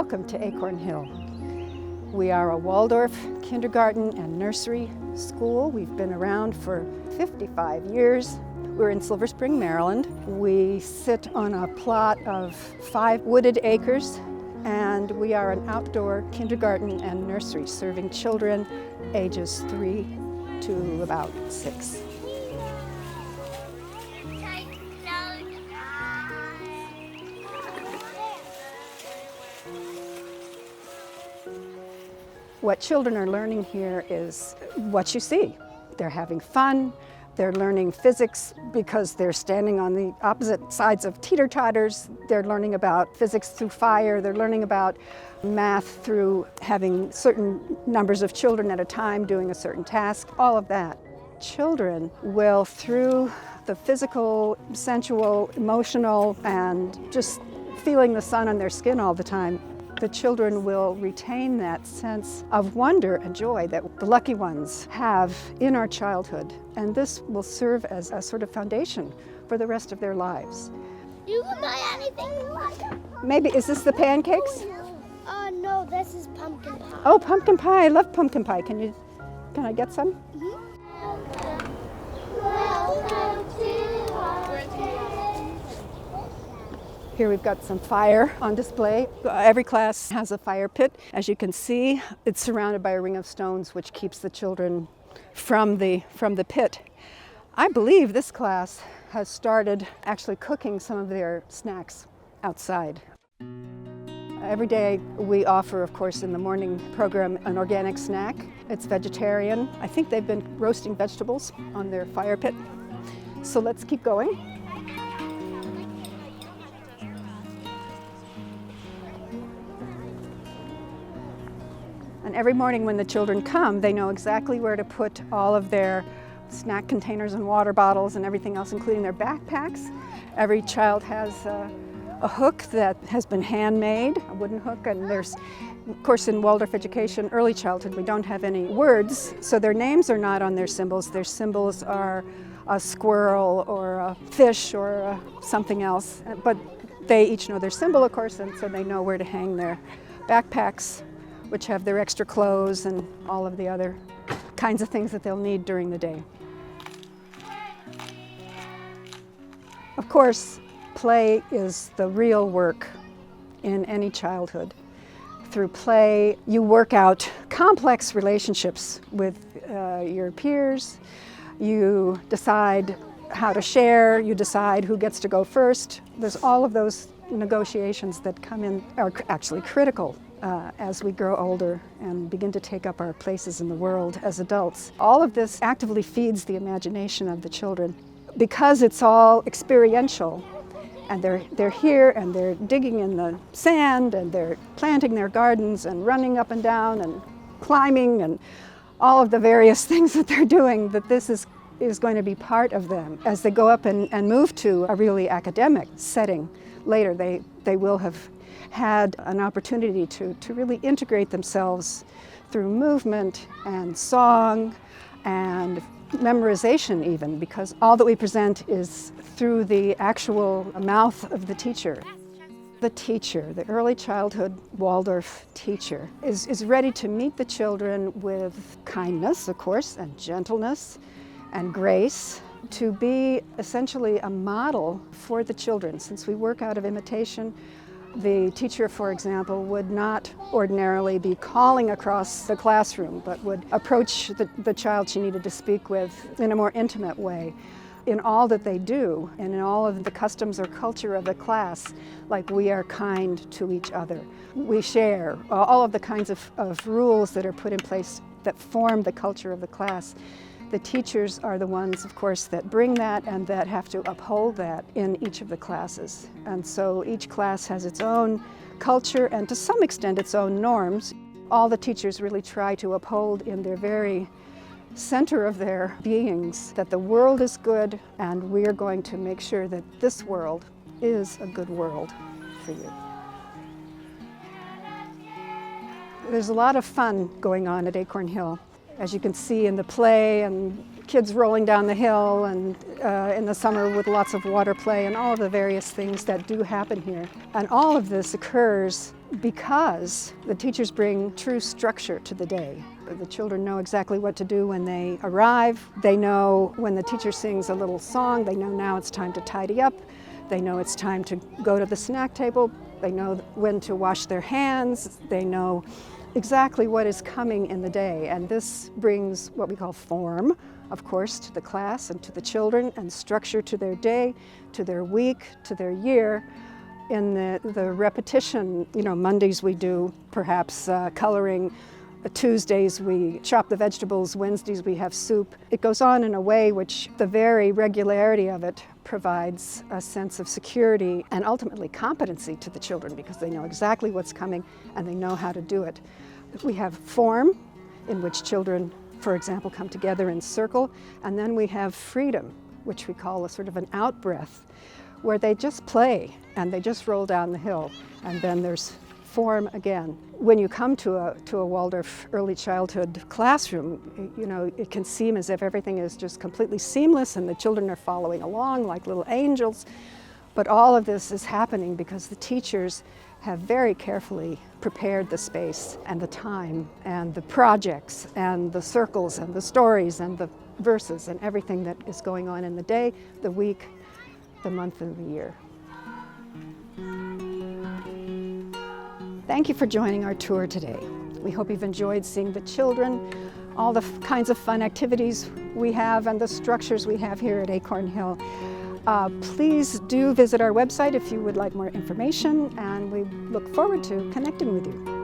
Welcome to Acorn Hill. We are a Waldorf kindergarten and nursery school. We've been around for 55 years. We're in Silver Spring, Maryland. We sit on a plot of 5 wooded acres, and we are an outdoor kindergarten and nursery serving children ages 3 to about 6. What children are learning here is what you see. They're having fun, they're learning physics because they're standing on the opposite sides of teeter-totters. They're learning about physics through fire, they're learning about math through having certain numbers of children at a time doing a certain task, all of that. Children will, through the physical, sensual, emotional, and just feeling the sun on their skin all the time, the children will retain that sense of wonder and joy that the lucky ones have in our childhood. And this will serve as a sort of foundation for the rest of their lives. You can buy anything you want. Maybe, is this the pancakes? No, this is pumpkin pie. Oh, pumpkin pie. I love pumpkin pie. Can I get some? Here we've got some fire on display. Every class has a fire pit. As you can see, it's surrounded by a ring of stones which keeps the children from the pit. I believe this class has started actually cooking some of their snacks outside. Every day we offer, of course, in the morning program, an organic snack. It's vegetarian. I think they've been roasting vegetables on their fire pit. So let's keep going. And every morning when the children come, they know exactly where to put all of their snack containers and water bottles and everything else, including their backpacks. Every child has a hook that has been handmade, a wooden hook, and there's, of course, in Waldorf Education, early childhood, we don't have any words, so their names are not on their symbols. Their symbols are a squirrel or a fish or something else, but they each know their symbol, of course, and so they know where to hang their backpacks, which have their extra clothes and all of the other kinds of things that they'll need during the day. Of course, play is the real work in any childhood. Through play, you work out complex relationships with your peers. You decide how to share, you decide who gets to go first. There's all of those negotiations that come in, are actually critical as we grow older and begin to take up our places in the world as adults. All of this actively feeds the imagination of the children. Because it's all experiential, and they're here and they're digging in the sand and they're planting their gardens and running up and down and climbing and all of the various things that they're doing, that this is going to be part of them. As they go up and move to a really academic setting later, they will have had an opportunity to really integrate themselves through movement and song and memorization even, because all that we present is through the actual mouth of the teacher. The teacher, the early childhood Waldorf teacher, is ready to meet the children with kindness, of course, and gentleness and grace, to be essentially a model for the children. Since we work out of imitation, the teacher, for example, would not ordinarily be calling across the classroom, but would approach the child she needed to speak with in a more intimate way. In all that they do, and in all of the customs or culture of the class, like we are kind to each other. We share all of the kinds of rules that are put in place that form the culture of the class. The teachers are the ones, of course, that bring that and that have to uphold that in each of the classes. And so each class has its own culture and to some extent its own norms. All the teachers really try to uphold in their very center of their beings that the world is good and we are going to make sure that this world is a good world for you. There's a lot of fun going on at Acorn Hill. As you can see in the play, and kids rolling down the hill, and in the summer with lots of water play and all of the various things that do happen here. And all of this occurs because the teachers bring true structure to the day. The children know exactly what to do when they arrive. They know when the teacher sings a little song, they know now it's time to tidy up. They know it's time to go to the snack table. They know when to wash their hands. They know exactly what is coming in the day. And this brings what we call form, of course, to the class and to the children, and structure to their day, to their week, to their year. In the repetition, Mondays we do perhaps coloring, Tuesdays we chop the vegetables, Wednesdays we have soup. It goes on in a way which the very regularity of it provides a sense of security and ultimately competency to the children, because they know exactly what's coming and they know how to do it. We have form, in which children, for example, come together in circle, and then we have freedom, which we call a sort of an out-breath, where they just play and they just roll down the hill, and then there's form again. When you come to a Waldorf Early Childhood classroom, it can seem as if everything is just completely seamless and the children are following along like little angels, but all of this is happening because the teachers have very carefully prepared the space and the time and the projects and the circles and the stories and the verses and everything that is going on in the day, the week, the month, and the year. Thank you for joining our tour today. We hope you've enjoyed seeing the children, all the kinds of fun activities we have and the structures we have here at Acorn Hill. Please do visit our website if you would like more information, and we look forward to connecting with you.